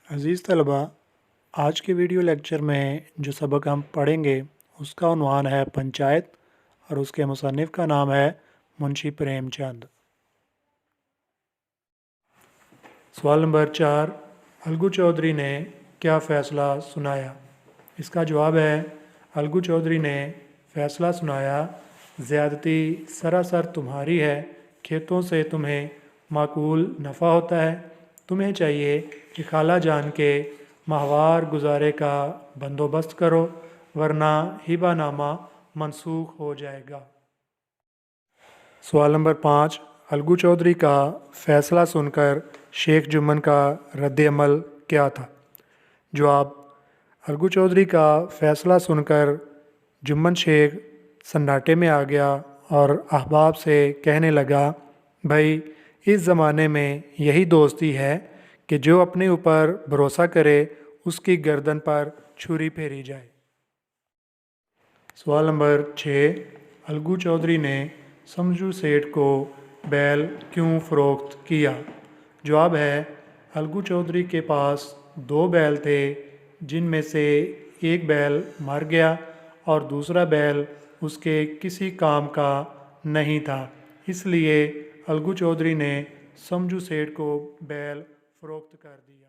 عزیز طلبہ، آج کے ویڈیو لیکچر میں جو سبق ہم پڑھیں گے اس کا عنوان ہے پنچایت اور اس کے مصنف کا نام ہے منشی پریم چند۔ سوال نمبر 4، الگو چودھری نے کیا فیصلہ سنایا؟ اس کا جواب ہے الگو چودھری نے فیصلہ سنایا، زیادتی سراسر تمہاری ہے، کھیتوں سے تمہیں معقول نفع ہوتا ہے، تمہیں چاہیے کہ خالہ جان کے ماہوار گزارے کا بندوبست کرو ورنہ ہبہ نامہ منسوخ ہو جائے گا۔ سوال نمبر 5، الگو چودھری کا فیصلہ سن کر شیخ جمن کا رد عمل کیا تھا؟ جواب: الگو چودھری کا فیصلہ سن کر جمن شیخ سناٹے میں آ گیا اور احباب سے کہنے لگا، بھائی اس زمانے میں یہی دوستی ہے کہ جو اپنے اوپر بھروسہ کرے اس کی گردن پر چھری پھیری جائے۔ سوال نمبر 6، الگو چودھری نے سمجھو سیٹھ کو بیل کیوں فروخت کیا؟ جواب ہے الگو چودھری کے پاس 2 بیل تھے جن میں سے ایک بیل مر گیا اور دوسرا بیل اس کے کسی کام کا نہیں تھا، اس لیے الگو چودھری نے سمجھو سیٹھ کو بیل فروخت کر دیا۔